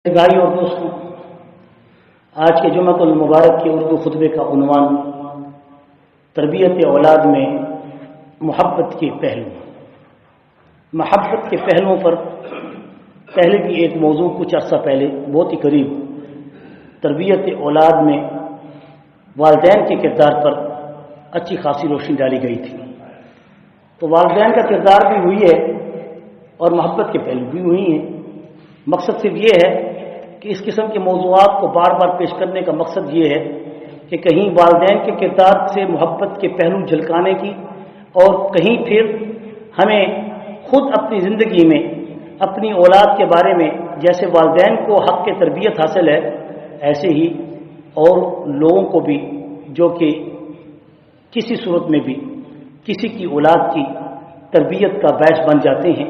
بھائی اور دوستوں، آج کے جمعۃ المبارک کے اردو خطبے کا عنوان تربیت اولاد میں محبت کے پہلو۔ محبت کے پہلوؤں پر پہلے بھی ایک موضوع کچھ عرصہ پہلے بہت ہی قریب تربیت اولاد میں والدین کے کردار پر اچھی خاصی روشنی ڈالی گئی تھی۔ تو والدین کا کردار بھی ہوئی ہے اور محبت کے پہلو بھی ہوئی ہیں۔ مقصد صرف یہ ہے کہ اس قسم کے موضوعات کو بار بار پیش کرنے کا مقصد یہ ہے کہ کہیں والدین کے کردار سے محبت کے پہلو جھلکانے کی، اور کہیں پھر ہمیں خود اپنی زندگی میں اپنی اولاد کے بارے میں جیسے والدین کو حق کے تربیت حاصل ہے، ایسے ہی اور لوگوں کو بھی جو کہ کسی صورت میں بھی کسی کی اولاد کی تربیت کا باعث بن جاتے ہیں،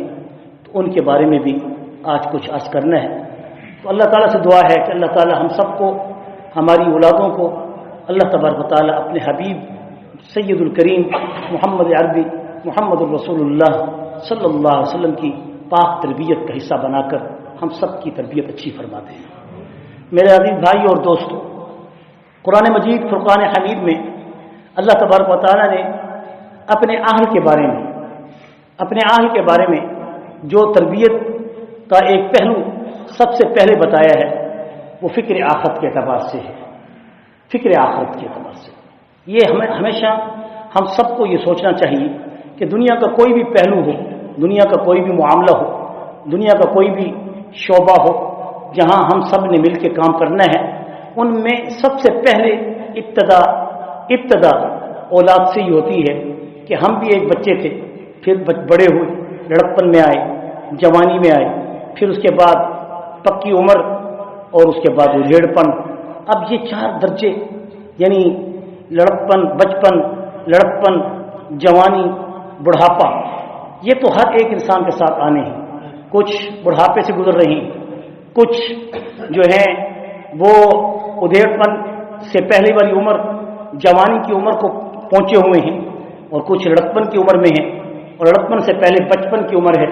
تو ان کے بارے میں بھی آج کچھ عرض کرنا ہے۔ تو اللہ تعالیٰ سے دعا ہے کہ اللہ تعالیٰ ہم سب کو، ہماری اولادوں کو اللہ تبارک و تعالیٰ اپنے حبیب سید الکریم محمد عربی محمد الرسول اللہ صلی اللہ علیہ وسلم کی پاک تربیت کا حصہ بنا کر ہم سب کی تربیت اچھی فرماتے ہیں۔ میرے عزیز بھائی اور دوستوں، قرآن مجید فرقان حمید میں اللہ تبارک و تعالیٰ نے اپنے اہل کے بارے میں جو تربیت کا ایک پہلو سب سے پہلے بتایا ہے وہ فکر آخرت کے اعتبار سے ہے۔ فکر آخرت کے اعتبار سے یہ ہمیشہ ہم سب کو یہ سوچنا چاہیے کہ دنیا کا کوئی بھی پہلو ہو، دنیا کا کوئی بھی معاملہ ہو، دنیا کا کوئی بھی شعبہ ہو جہاں ہم سب نے مل کے کام کرنا ہے، ان میں سب سے پہلے ابتدا اولاد سے ہی ہوتی ہے کہ ہم بھی ایک بچے تھے، پھر بڑے ہوئے، لڑکپن میں آئے، جوانی میں آئے، پھر اس کے بعد پکی عمر، اور اس کے بعد ریڑھپن۔ اب یہ 4 درجے یعنی لڑکپن، جوانی، بڑھاپا، یہ تو ہر ایک انسان کے ساتھ آنے ہیں۔ کچھ بڑھاپے سے گزر رہے ہیں، کچھ جو ہیں وہ ادھیڑپن سے پہلے والی عمر، جوانی کی عمر کو پہنچے ہوئے ہیں، اور کچھ لڑکپن کی عمر میں ہیں، اور لڑکپن سے پہلے بچپن کی عمر ہے۔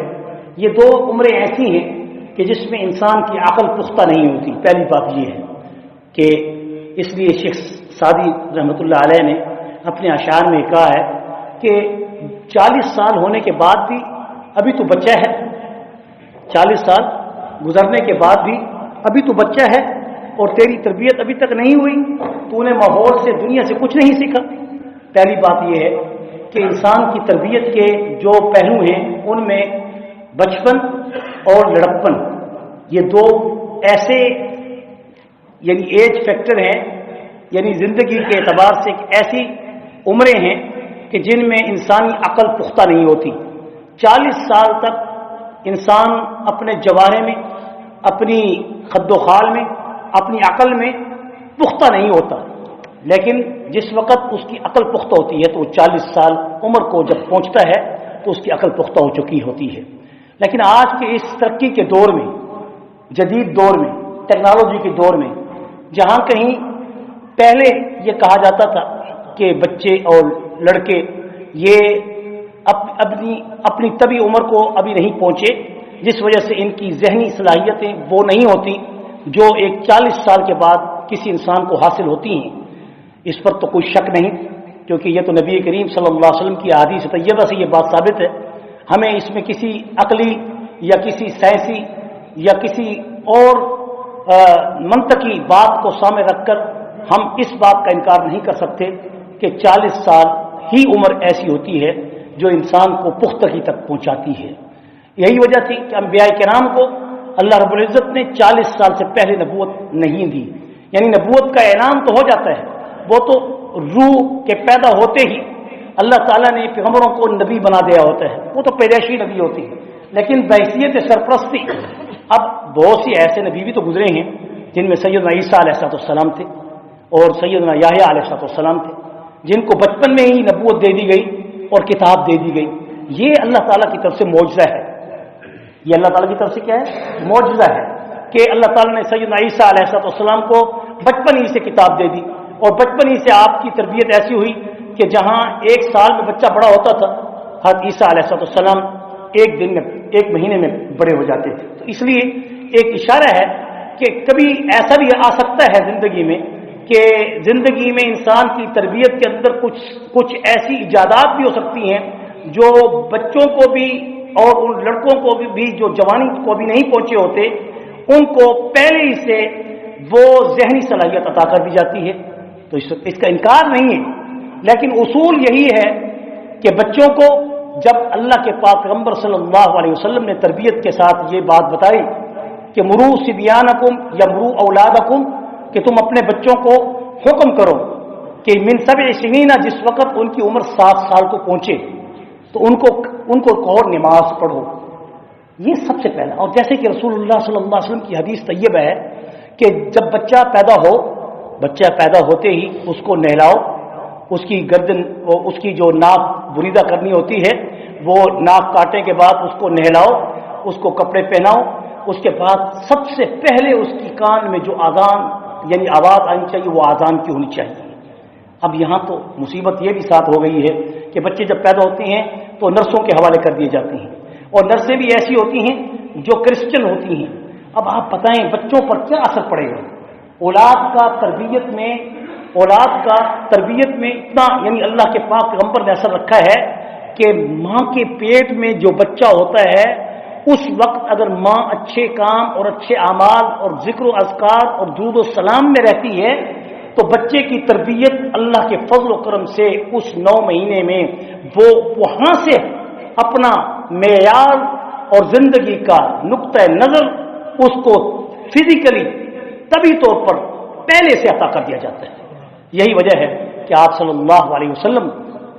یہ 2 عمریں ایسی ہیں کہ جس میں انسان کی عقل پختہ نہیں ہوتی۔ پہلی بات یہ ہے کہ اس لیے شیخ سعدی رحمۃ اللہ علیہ نے اپنے اشعار میں کہا ہے کہ 40 سال ہونے کے بعد بھی ابھی تو بچہ ہے، 40 سال گزرنے کے بعد بھی ابھی تو بچہ ہے، اور تیری تربیت ابھی تک نہیں ہوئی، تو نے ماحول سے، دنیا سے کچھ نہیں سیکھا۔ پہلی بات یہ ہے کہ انسان کی تربیت کے جو پہلو ہیں ان میں بچپن اور لڑکپن، یہ 2 ایسے یعنی ایج فیکٹر ہیں، یعنی زندگی کے اعتبار سے ایسی عمریں ہیں کہ جن میں انسانی عقل پختہ نہیں ہوتی۔ 40 سال تک انسان اپنے جوارے میں، اپنی خد و خال میں، اپنی عقل میں پختہ نہیں ہوتا، لیکن جس وقت اس کی عقل پختہ ہوتی ہے تو 40 سال عمر کو جب پہنچتا ہے تو اس کی عقل پختہ ہو چکی ہوتی ہے۔ لیکن آج کے اس ترقی کے دور میں، جدید دور میں، ٹیکنالوجی کے دور میں، جہاں کہیں پہلے یہ کہا جاتا تھا کہ بچے اور لڑکے یہ اپنی طبی عمر کو ابھی نہیں پہنچے، جس وجہ سے ان کی ذہنی صلاحیتیں وہ نہیں ہوتی جو ایک 40 سال کے بعد کسی انسان کو حاصل ہوتی ہیں۔ اس پر تو کوئی شک نہیں، کیونکہ یہ تو نبی کریم صلی اللہ علیہ وسلم کی احادیث طیبہ سے یہ بات ثابت ہے۔ ہمیں اس میں کسی عقلی یا کسی سائنسی یا کسی اور منطقی بات کو سامنے رکھ کر ہم اس بات کا انکار نہیں کر سکتے کہ 40 سال ہی عمر ایسی ہوتی ہے جو انسان کو پختگی تک پہنچاتی ہے۔ یہی وجہ تھی کہ انبیاء کرام کو اللہ رب العزت نے 40 سال سے پہلے نبوت نہیں دی، یعنی نبوت کا اعلان تو ہو جاتا ہے، وہ تو روح کے پیدا ہوتے ہی اللہ تعالیٰ نے پیغمبروں کو نبی بنا دیا ہوتا ہے، وہ تو پیدائشی نبی ہوتی ہے، لیکن بحیثیت سرپرستی اب بہت سی ایسے نبی بھی تو گزرے ہیں جن میں سیدنا عیسیٰ علیہ السلام تھے اور سیدنا یحییٰ علیہ السلام تھے، جن کو بچپن میں ہی نبوت دے دی گئی اور کتاب دے دی گئی۔ یہ اللہ تعالیٰ کی طرف سے معجزہ ہے، یہ اللہ تعالیٰ کی طرف سے کیا ہے؟ معجزہ ہے کہ اللہ تعالیٰ نے سیدنا عیسیٰ علیہ السلام کو بچپن ہی سے کتاب دے دی، اور بچپن ہی سے آپ کی تربیت ایسی ہوئی کہ جہاں 1 سال میں بچہ بڑا ہوتا تھا، حضرت عیسیٰ علیہ السلام 1 دن میں، 1 مہینے میں بڑے ہو جاتے تھے۔ تو اس لیے ایک اشارہ ہے کہ کبھی ایسا بھی آ سکتا ہے زندگی میں کہ زندگی میں انسان کی تربیت کے اندر کچھ ایسی ایجادات بھی ہو سکتی ہیں جو بچوں کو بھی اور ان لڑکوں کو بھی جو جوانی کو بھی نہیں پہنچے ہوتے، ان کو پہلے ہی سے وہ ذہنی صلاحیت عطا کر دی جاتی ہے، تو اس کا انکار نہیں ہے، لیکن اصول یہی ہے کہ بچوں کو جب اللہ کے پاک پیغمبر صلی اللہ علیہ وسلم نے تربیت کے ساتھ یہ بات بتائی کہ مرو صبیانکم یا مرو اولادکم، کہ تم اپنے بچوں کو حکم کرو کہ من 7 سنین، جس وقت ان کی عمر 7 سال کو پہنچے تو ان کو کہو نماز پڑھو، یہ سب سے پہلا۔ اور جیسے کہ رسول اللہ صلی اللہ علیہ وسلم کی حدیث طیبہ ہے کہ جب بچہ پیدا ہوتے ہی اس کو نہلاؤ، اس کی گردن، اس کی جو ناک بریدہ کرنی ہوتی ہے وہ ناک کاٹنے کے بعد اس کو نہلاؤ، اس کو کپڑے پہناؤ، اس کے بعد سب سے پہلے اس کی کان میں جو آذان یعنی آواز آنی چاہیے وہ آذان کی ہونی چاہیے۔ اب یہاں تو مصیبت یہ بھی ساتھ ہو گئی ہے کہ بچے جب پیدا ہوتے ہیں تو نرسوں کے حوالے کر دیے جاتے ہیں، اور نرسیں بھی ایسی ہوتی ہیں جو کرسچن ہوتی ہیں۔ اب آپ بتائیں بچوں پر کیا اثر پڑے گا؟ اولاد کا تربیت میں اتنا یعنی اللہ کے پاک پیغمبر نے اثر رکھا ہے کہ ماں کے پیٹ میں جو بچہ ہوتا ہے اس وقت اگر ماں اچھے کام اور اچھے اعمال اور ذکر و اذکار اور درود و سلام میں رہتی ہے تو بچے کی تربیت اللہ کے فضل و کرم سے اس 9 مہینے میں وہ وہاں سے اپنا معیار اور زندگی کا نقطۂ نظر اس کو فزیکلی طبی طور پر پہلے سے عطا کر دیا جاتا ہے۔ یہی وجہ ہے کہ آپ صلی اللہ علیہ وسلم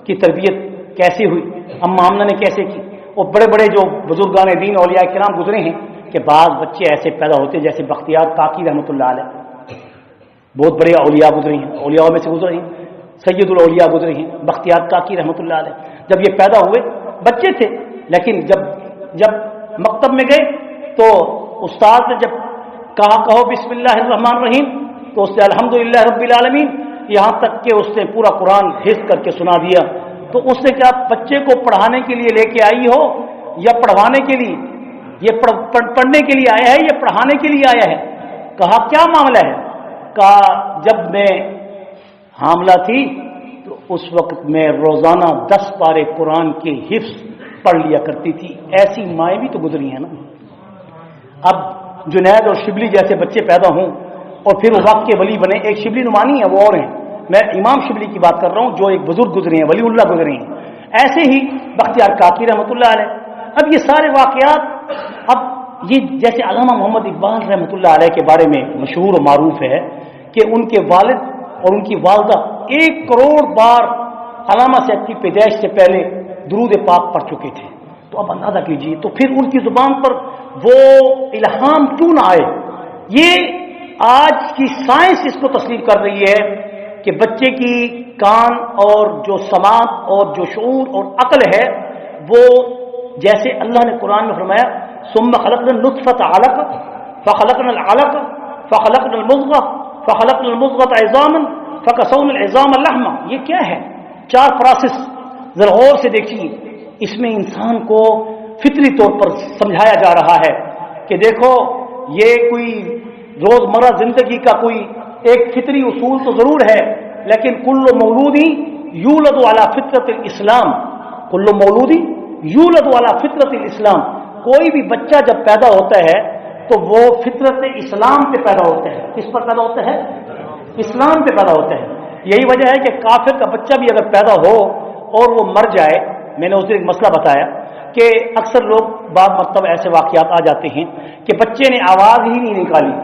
کی تربیت کیسے ہوئی، اما آمنہ نے کیسے کی، اور بڑے بڑے جو بزرگان دین اولیاء کرام گزرے ہیں کہ بعض بچے ایسے پیدا ہوتے جیسے بختیار کاکی رحمۃ اللہ علیہ، بہت بڑے اولیاء گزرے ہیں، اولیاء میں سے گزرے ہیں، سید الاولیاء گزرے ہیں بختیار کاکی رحمۃ اللہ علیہ۔ جب یہ پیدا ہوئے بچے تھے، لیکن جب مکتب میں گئے تو استاد نے جب کہو بسم اللہ الرحمن الرحیم تو اس نے الحمدللہ رب العالمین یہاں تک کہ اس نے پورا قرآن حفظ کر کے سنا دیا۔ تو اس نے کہا بچے کو پڑھانے کے لیے لے کے آئی ہو یا پڑھوانے کے لیے؟ یہ پڑھنے کے لیے آیا ہے یا پڑھانے کے لیے آیا ہے؟ کہا کیا معاملہ ہے؟ کہا جب میں حاملہ تھی تو اس وقت میں روزانہ 10 پارے قرآن کے حفظ پڑھ لیا کرتی تھی۔ ایسی مائیں بھی تو گزری ہیں نا۔ اب جنید اور شبلی جیسے بچے پیدا ہوں اور پھر وہ وقت کے ولی بنے، ایک شبلی نعمانی ہے وہ اور ہیں، میں امام شبلی کی بات کر رہا ہوں جو ایک بزرگ گزرے ہیں، ولی اللہ گزرے ہیں، ایسے ہی بختیار کاکی رحمۃ اللہ علیہ۔ اب یہ سارے واقعات، اب یہ جیسے علامہ محمد اقبال رحمۃ اللہ علیہ کے بارے میں مشہور و معروف ہے کہ ان کے والد اور ان کی والدہ 1 کروڑ بار علامہ صاحب کی پیدائش سے پہلے درود پاک پڑھ چکے تھے۔ تو اب اندازہ کیجیے تو پھر ان کی زبان پر وہ الہام کیوں نہ آئے؟ یہ آج کی سائنس اس کو تسلیم کر رہی ہے کہ بچے کی کان اور جو سماعت اور جو شعور اور عقل ہے وہ جیسے اللہ نے قرآن میں فرمایا ثم خلقنا النطفة علقة فخلقنا العلقة فخلقنا المضغة فخلقنا المضغة عظاما فكسونا العظام لحما۔ یہ کیا ہے؟ 4 پروسیس ذرا غور سے دیکھیے، اس میں انسان کو فطری طور پر سمجھایا جا رہا ہے کہ دیکھو یہ کوئی روزمرہ زندگی کا کوئی ایک فطری اصول تو ضرور ہے، لیکن کل مولود یولد علی فطرت الاسلام، کل مولود یولد علی فطرت الاسلام، کوئی بھی بچہ جب پیدا ہوتا ہے تو وہ فطرت اسلام پہ پیدا ہوتا ہے۔ کس پر پیدا ہوتا ہے؟ اسلام پہ پیدا ہوتا ہے۔ یہی وجہ ہے کہ کافر کا بچہ بھی اگر پیدا ہو اور وہ مر جائے، میں نے اس دن ایک مسئلہ بتایا کہ اکثر لوگ بعض مرتبہ ایسے واقعات آ جاتے ہیں کہ بچے نے آواز ہی نہیں نکالی،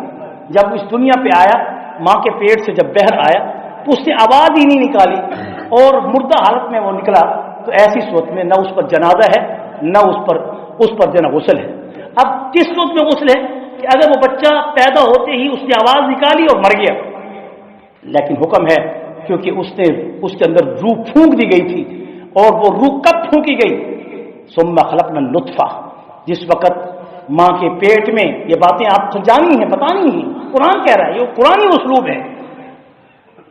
جب اس دنیا پہ آیا ماں کے پیٹ سے جب بہر آیا تو اس نے آواز ہی نہیں نکالی اور مردہ حالت میں وہ نکلا، تو ایسی صورت میں نہ اس پر جنازہ ہے نہ اس پر جو ہے غسل ہے۔ اب کس صورت میں غسل ہے کہ اگر وہ بچہ پیدا ہوتے ہی اس نے آواز نکالی اور مر گیا، لیکن حکم ہے کیونکہ اس کے اندر روح پھونک دی گئی تھی، اور وہ روح کب پھونکی گئی؟ ثم خلقنا النطفہ، جس وقت ماں کے پیٹ میں، یہ باتیں آپ جانی ہیں بتانی ہیں، قرآن کہہ رہا ہے، یہ قرآنی اسلوب ہے،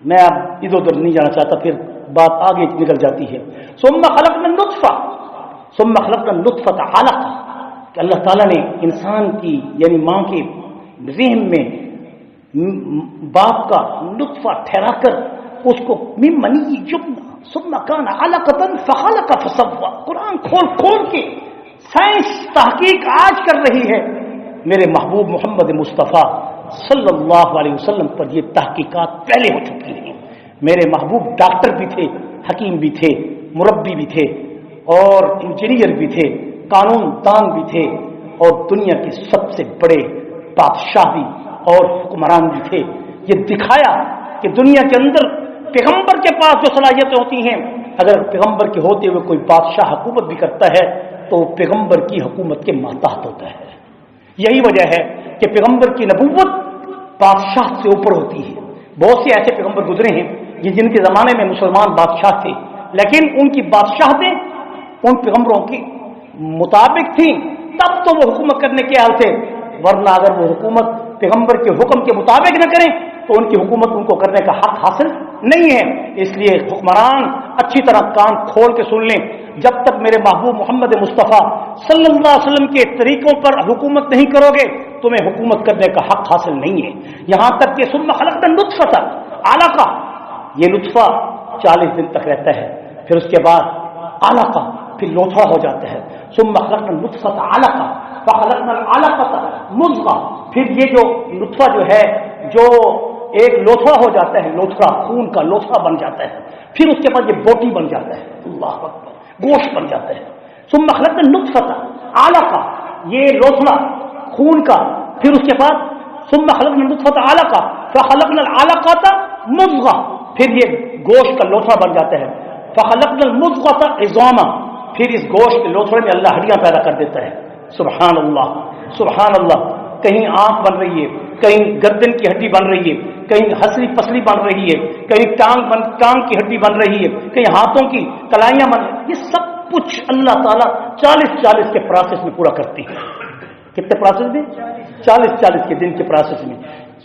میں اب ادھر ادھر نہیں جانا چاہتا پھر بات آگے نکل جاتی ہے۔ ثم خلقنا النطفہ ثم خلقنا النطفة علقہ، کہ اللہ تعالیٰ نے انسان کی یعنی ماں کے ذہن میں باپ کا نطفہ ٹھہرا کر اس کو من منی یمنا ثم کان علقۃ فخلق فسوى، قرآن کھول کھول کے سائنس تحقیق آج کر رہی ہے، میرے محبوب محمد مصطفیٰ صلی اللہ علیہ وسلم پر یہ تحقیقات پہلے ہو چکی ہیں۔ میرے محبوب ڈاکٹر بھی تھے، حکیم بھی تھے، مربی بھی تھے، اور انجینئر بھی تھے، قانون دان بھی تھے، اور دنیا کے سب سے بڑے بادشاہ بھی اور حکمران بھی تھے۔ یہ دکھایا کہ دنیا کے اندر پیغمبر کے پاس جو صلاحیتیں ہوتی ہیں، اگر پیغمبر کے ہوتے ہوئے کوئی بادشاہ حکومت بھی کرتا ہے تو پیغمبر کی حکومت کے ماتحت ہوتا ہے۔ یہی وجہ ہے کہ پیغمبر کی نبوت بادشاہ سے اوپر ہوتی ہے۔ بہت سے ایسے پیغمبر گزرے ہیں جن کے زمانے میں مسلمان بادشاہ تھے، لیکن ان کی بادشاہتیں ان پیغمبروں کے مطابق تھیں، تب تو وہ حکومت کرنے کے حال تھے، ورنہ اگر وہ حکومت پیغمبر کے حکم کے مطابق نہ کریں تو ان کی حکومت ان کو کرنے کا حق حاصل نہیں ہے۔ اس لیے حکمران اچھی طرح کان کھول کے سن لیں، جب تک میرے محبوب محمد مصطفیٰ صلی اللہ علیہ وسلم کے طریقوں پر حکومت نہیں کرو گے تمہیں حکومت کرنے کا حق حاصل نہیں ہے۔ یہاں تک کہ ثم خلقنا النطفۃ علقہ، یہ نطفہ 40 دن تک رہتا ہے، پھر اس کے بعد علقہ، پھر لوتھڑا ہو جاتا ہے۔ ثم خلقنا النطفۃ علقہ فخلقنا العلقۃ مضغہ، پھر یہ جو نطفہ جو ہے جو ایک لوتھڑا ہو جاتا ہے، لوتھڑا خون کا لوتھڑا بن جاتا ہے، پھر اس کے بعد یہ بوٹی بن جاتا ہے، اللہ اکبر، گوشت بن جاتا ہے۔ ثم خلقنا النطفۃ علقہ، یہ لوتھڑا خون کا، پھر اس کے بعد ثم خلقنا النطفۃ علقہ فخلقنا العلقۃ مضغہ، پھر یہ گوشت کا لوتھڑا بن جاتا ہے۔ فخلقنا المضغۃ عظاما، پھر اس گوشت کے لوتھڑے میں اللہ ہڈیاں پیدا کر دیتا ہے۔ سبحان اللہ سبحان اللہ، کہیں آنکھ بن رہی ہے، کہیں گردن کی ہڈی بن رہی ہے، کہیں ہسلی پسلی بن رہی ہے، کہیں ٹانگ کی ہڈی بن رہی ہے، کہیں ہاتھوں کی کلائیاں بن رہی ہیں۔ یہ سب کچھ اللہ تعالیٰ 40 کے پروسیس میں پورا کرتی ہے۔ کتنے پروسیس میں؟ 40 کے دن کے پروسیس میں۔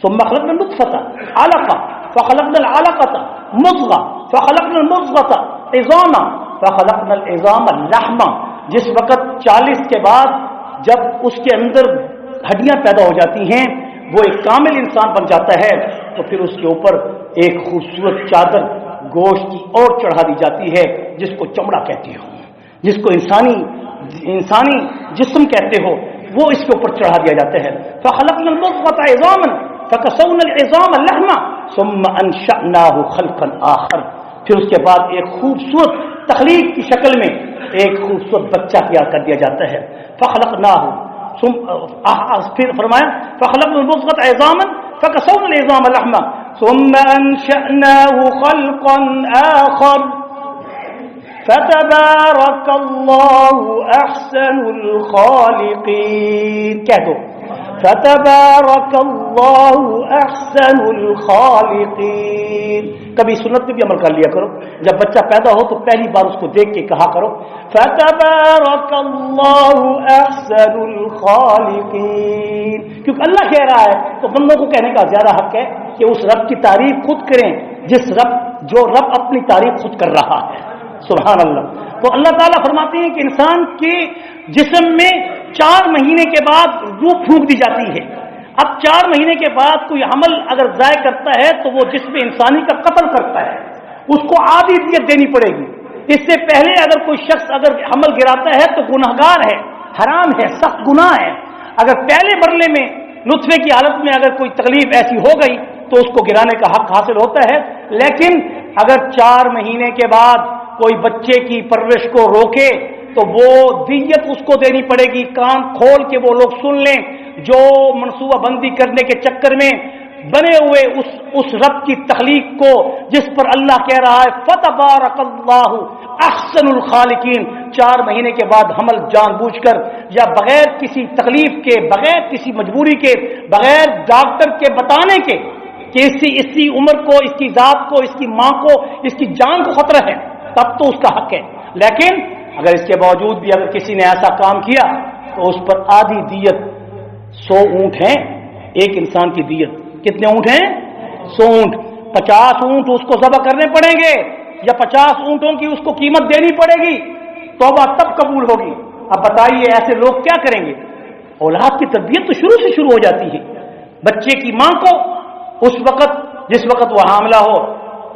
ثم خلقنا النطفۃ علقہ فخلقنا العلقۃ مضغہ فخلقنا المضغۃ عظاما فخلقنا العظام لحما، جس وقت 40 کے بعد جب اس کے اندر ہڈیاں پیدا ہو جاتی ہیں، وہ ایک کامل انسان بن جاتا ہے، تو پھر اس کے اوپر ایک خوبصورت چادر گوشت کی اور چڑھا دی جاتی ہے، جس کو چمڑا کہتے ہو، جس کو انسانی جسم کہتے ہو، وہ اس کے اوپر چڑھا دیا جاتا ہے۔ فخلقنا المضغۃ عظاما فکسونا العظام لحما ثم انشأناه خلقا آخر، پھر اس کے بعد ایک خوبصورت تخلیق کی شکل میں ایک خوبصورت بچہ تیار کر دیا جاتا ہے۔ فخلقناه، پھر فرمایا فخلقنا المضغۃ عظاما فکسونا العظام لحما ثم انشأناه خلقا آخر فتبارك الله احسن الخالقین، کہہ دو فتبارك الله احسن الخالقین۔ کبھی سنت پہ بھی عمل کر لیا کرو، جب بچہ پیدا ہو تو پہلی بار اس کو دیکھ کے کہا کرو فتبارك الله احسن الخالقین، کیونکہ اللہ کہہ رہا ہے تو بندوں کو کہنے کا زیادہ حق ہے کہ اس رب کی تعریف خود کریں جو رب اپنی تعریف خود کر رہا ہے۔ سبحان اللہ۔ تو اللہ تعالیٰ فرماتے ہیں کہ انسان کے جسم میں 4 مہینے کے بعد روح پھونک دی جاتی ہے۔ اب 4 مہینے کے بعد کوئی عمل اگر ضائع کرتا ہے تو وہ جسم انسانی کا قتل کرتا ہے، اس کو آدھی دیت دینی پڑے گی۔ اس سے پہلے اگر کوئی شخص اگر عمل گراتا ہے تو گناہگار ہے، حرام ہے، سخت گناہ ہے۔ اگر پہلے مرحلے میں نطفے کی حالت میں اگر کوئی تکلیف ایسی ہو گئی تو اس کو گرانے کا حق حاصل ہوتا ہے، لیکن اگر 4 مہینے کے بعد کوئی بچے کی پرورش کو روکے تو وہ دیت اس کو دینی پڑے گی۔ کان کھول کے وہ لوگ سن لیں جو منصوبہ بندی کرنے کے چکر میں بنے ہوئے اس رب کی تخلیق کو جس پر اللہ کہہ رہا ہے فتبارک اللہ احسن الخالقین، 4 مہینے کے بعد حمل جان بوجھ کر یا بغیر کسی تکلیف کے، بغیر کسی مجبوری کے، بغیر ڈاکٹر کے بتانے کے کہ اس کی عمر کو، اس کی ذات کو، اس کی ماں کو، اس کی جان کو خطرہ ہے، تب تو اس کا حق ہے۔ لیکن اگر اس کے باوجود بھی اگر کسی نے ایسا کام کیا تو اس پر آدھی دیت 100 اونٹ ہیں، ایک انسان کی دیت کتنے اونٹ ہیں؟ 100 اونٹ، 50 اونٹ اس کو ذبح کرنے پڑیں گے یا 50 اونٹوں کی اس کو قیمت دینی پڑے گی، توبہ تب قبول ہوگی۔ اب بتائیے ایسے لوگ کیا کریں گے؟ اولاد کی تربیت تو شروع سے شروع ہو جاتی ہے، بچے کی ماں کو اس وقت جس وقت وہ حاملہ ہو،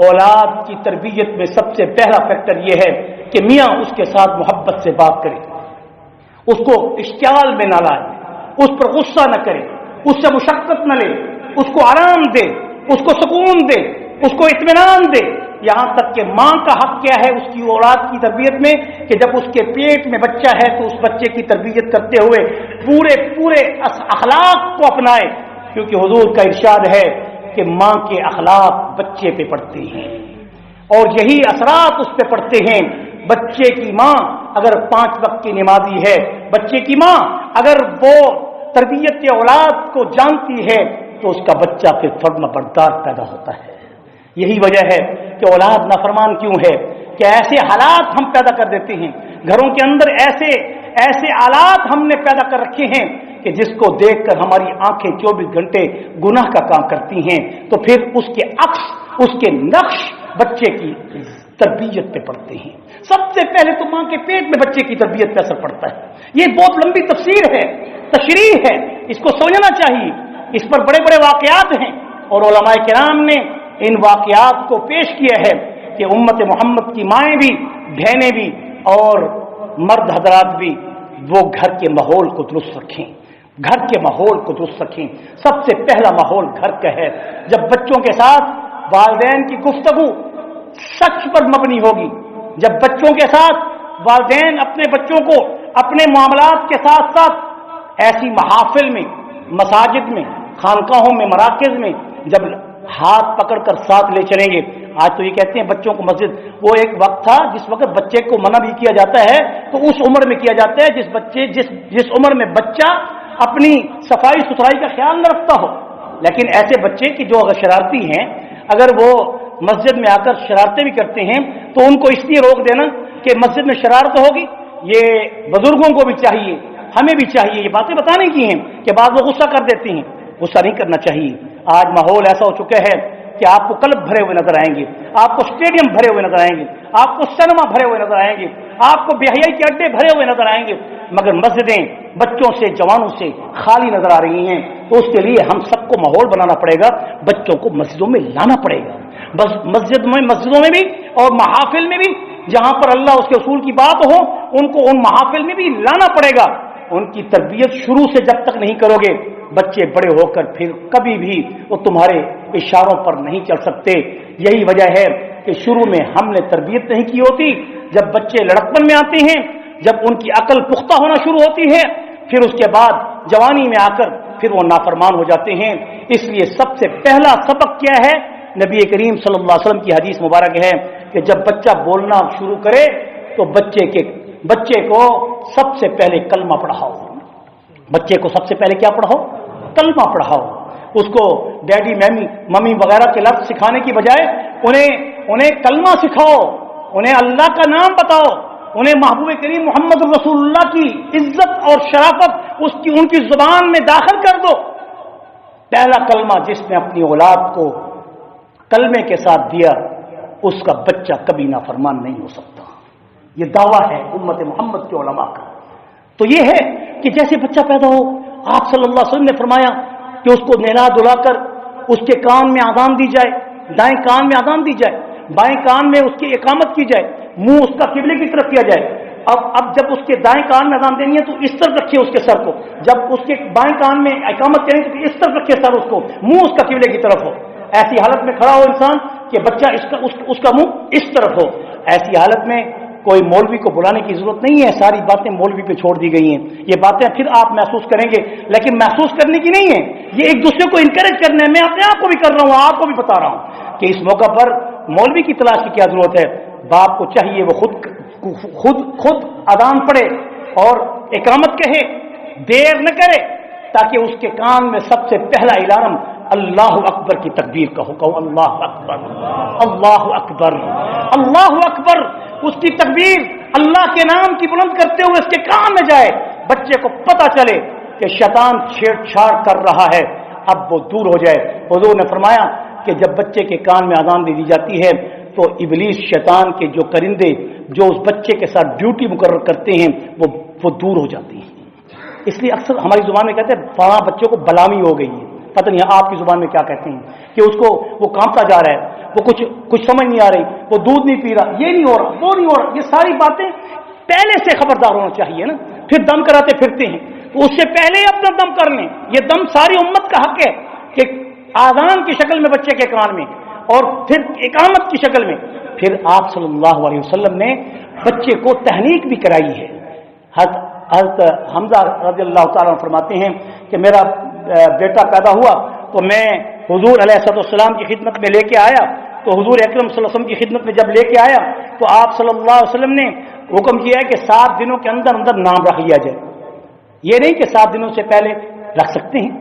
اولاد کی تربیت میں سب سے پہلا فیکٹر یہ ہے کہ میاں اس کے ساتھ محبت سے بات کرے، اس کو اشتعال میں نہ لائے، اس پر غصہ نہ کرے، اس سے مشقت نہ لے، اس کو آرام دے، اس کو سکون دے، اس کو اطمینان دے۔ یہاں تک کہ ماں کا حق کیا ہے اس کی اولاد کی تربیت میں کہ جب اس کے پیٹ میں بچہ ہے تو اس بچے کی تربیت کرتے ہوئے پورے اخلاق کو اپنائے، کیونکہ حضور کا ارشاد ہے کہ ماں کے اخلاق بچے پہ پڑتے ہیں اور یہی اثرات اس پہ پڑتے ہیں۔ بچے کی ماں اگر 5 وقت کی نمازی ہے، بچے کی ماں اگر وہ تربیت اولاد کو جانتی ہے تو اس کا بچہ پھر فرما بردار پیدا ہوتا ہے۔ یہی وجہ ہے کہ اولاد نافرمان کیوں ہے کہ ایسے حالات ہم پیدا کر دیتے ہیں، گھروں کے اندر ایسے آلات ہم نے پیدا کر رکھے ہیں کہ جس کو دیکھ کر ہماری آنکھیں 24 گھنٹے گناہ کا کام کرتی ہیں، تو پھر اس کے عکس، اس کے نقش بچے کی تربیت پہ پڑتے ہیں۔ سب سے پہلے تو ماں کے پیٹ میں بچے کی تربیت پہ اثر پڑتا ہے۔ یہ بہت لمبی تفسیر ہے، تشریح ہے، اس کو سمجھنا چاہیے، اس پر بڑے بڑے واقعات ہیں اور علماء کرام نے ان واقعات کو پیش کیا ہے کہ امت محمد کی مائیں بھی، بہنیں بھی اور مرد حضرات بھی وہ گھر کے ماحول کو درست رکھیں، گھر کے ماحول کو درست رکھیں۔ سب سے پہلا ماحول گھر کا ہے۔ جب بچوں کے ساتھ والدین کی گفتگو سچ پر مبنی ہوگی، جب بچوں کے ساتھ والدین اپنے بچوں کو اپنے معاملات کے ساتھ ساتھ ایسی محافل میں، مساجد میں، خانقاہوں میں، مراکز میں جب ہاتھ پکڑ کر ساتھ لے چلیں گے۔ آج تو یہ کہتے ہیں بچوں کو مسجد، وہ ایک وقت تھا جس وقت بچے کو منع بھی کیا جاتا ہے تو اس عمر میں کیا جاتا ہے جس عمر میں بچہ اپنی صفائی ستھرائی کا خیال نہ رکھتا ہو۔ لیکن ایسے بچے کہ جو اگر شرارتی ہیں، اگر وہ مسجد میں آ کر شرارتیں بھی کرتے ہیں تو ان کو اس لیے روک دینا کہ مسجد میں شرارت ہوگی، یہ بزرگوں کو بھی چاہیے، ہمیں بھی چاہیے یہ باتیں بتانے کی ہیں کہ بعض وہ غصہ کر دیتے ہیں، غصہ نہیں کرنا چاہیے۔ آج ماحول ایسا ہو چکا ہے کہ آپ کو کلب بھرے ہوئے نظر آئیں گے، آپ کو اسٹیڈیم بھرے ہوئے نظر آئیں گے، آپ کو سینما بھرے ہوئے نظر آئیں گے، آپ کو بے حیائی کے اڈے بھرے ہوئے نظر آئیں گے، مگر مسجدیں بچوں سے، جوانوں سے خالی نظر آ رہی ہیں۔ تو اس کے لیے ہم سب کو ماحول بنانا پڑے گا، بچوں کو مسجدوں میں لانا پڑے گا، بس مسجدوں میں بھی اور محافل میں بھی جہاں پر اللہ اس کے رسول کی بات ہو ان کو ان محافل میں بھی لانا پڑے گا۔ ان کی تربیت شروع سے جب تک نہیں کرو گے، بچے بڑے ہو کر پھر کبھی بھی وہ تمہارے اشاروں پر نہیں چل سکتے۔ یہی وجہ ہے کہ شروع میں ہم نے تربیت نہیں کی ہوتی، جب بچے لڑکپن میں آتے ہیں، جب ان کی عقل پختہ ہونا شروع ہوتی ہے، پھر اس کے بعد جوانی میں آ کر پھر وہ نافرمان ہو جاتے ہیں۔ اس لیے سب سے پہلا سبق کیا ہے؟ نبی کریم صلی اللہ علیہ وسلم کی حدیث مبارک ہے کہ جب بچہ بولنا شروع کرے تو بچے کو سب سے پہلے کلمہ پڑھاؤ، بچے کو سب سے پہلے کیا پڑھاؤ؟ کلمہ پڑھاؤ۔ اس کو ڈیڈی ممی وغیرہ کے لفظ سکھانے کی بجائے انہیں کلمہ سکھاؤ، انہیں اللہ کا نام بتاؤ، انہیں محبوب کریم محمد رسول اللہ کی عزت اور شرافت ان کی زبان میں داخل کر دو۔ پہلا کلمہ جس نے اپنی اولاد کو کلمے کے ساتھ دیا اس کا بچہ کبھی نافرمان نہیں ہو سکتا۔ یہ دعویٰ ہے امت محمد کے علماء کا۔ تو یہ ہے کہ جیسے بچہ پیدا ہو، آپ صلی اللہ علیہ وسلم نے فرمایا کہ اس کو نہلا دھلا کر اس کے کان میں اذان دی جائے، دائیں کان میں اذان دی جائے، بائیں کان میں اس کی اقامت کی جائے، منہ اس کا قبلے کی طرف کیا جائے۔ اب جب اس کے دائیں کان میں اذان دینی ہے تو اس طرف رکھیے اس کے سر کو، جب اس کے بائیں کان میں اقامت کریں تو اس طرف رکھیے سر، اس کو منہ اس کا قبلے کی طرف ہو۔ ایسی حالت میں کھڑا ہو انسان کہ بچہ اس کا منہ اس طرف ہو۔ ایسی حالت میں کوئی مولوی کو بلانے کی ضرورت نہیں ہے، ساری باتیں مولوی پہ چھوڑ دی گئی ہیں۔ یہ باتیں پھر آپ محسوس کریں گے، لیکن محسوس کرنے کی نہیں ہے، یہ ایک دوسرے کو انکریج کرنے میں اپنے آپ کو بھی کر رہا ہوں، آپ کو بھی بتا رہا ہوں کہ اس موقع پر مولوی کی تلاش کی کیا ضرورت ہے۔ باپ کو چاہیے وہ خود اذان پڑھے اور اقامت کہے، دیر نہ کرے، تاکہ اس کے کان میں سب سے پہلا الارم اللہ اکبر کی تکبیر کا ہو۔ کہو اللہ اکبر، اللہ اکبر، اللہ اکبر۔ اس کی تکبیر اللہ کے نام کی بلند کرتے ہوئے اس کے کان میں جائے، بچے کو پتہ چلے کہ شیطان چھیڑ چھاڑ کر رہا ہے، اب وہ دور ہو جائے۔ حضور نے فرمایا کہ جب بچے کے کان میں اذان دے دی جاتی ہے تو ابلیس، شیطان کے جو کرندے جو اس بچے کے ساتھ ڈیوٹی مقرر کرتے ہیں وہ دور ہو جاتی ہیں۔ اس لیے اکثر ہماری زبان میں کہتے ہیں فلاں بچوں کو بلامی ہو گئی ہے، پتہ نہیں آپ کی زبان میں کیا کہتے ہیں, کہ اس کو وہ کانپتا جا رہا ہے, وہ کچھ سمجھ نہیں آ رہی, وہ دودھ نہیں پی رہا, یہ نہیں ہو رہا, وہ نہیں ہو رہا. یہ ساری باتیں پہلے سے خبردار ہونا چاہیے نا. پھر دم کراتے پھرتے ہیں تو اس سے پہلے ہی اپنا دم کر لیں. یہ دم ساری امت کا حق ہے کہ آذان کی شکل میں بچے کے کان میں اور پھر اقامت کی شکل میں. پھر آپ صلی اللہ علیہ وسلم نے بچے کو تحنیک بھی کرائی ہے. حضرت حمزہ رضی اللہ تعالیٰ عنہ فرماتے ہیں کہ میرا بیٹا پیدا ہوا تو میں حضور علیہ السلام کی خدمت میں لے کے آیا, تو حضور اکرم صلی اللہ علیہ وسلم کی خدمت میں جب لے کے آیا تو آپ صلی اللہ علیہ وسلم نے حکم کیا ہے کہ 7 دنوں کے اندر اندر نام رکھ لیا جائے. یہ نہیں کہ 7 دنوں سے پہلے رکھ سکتے ہیں,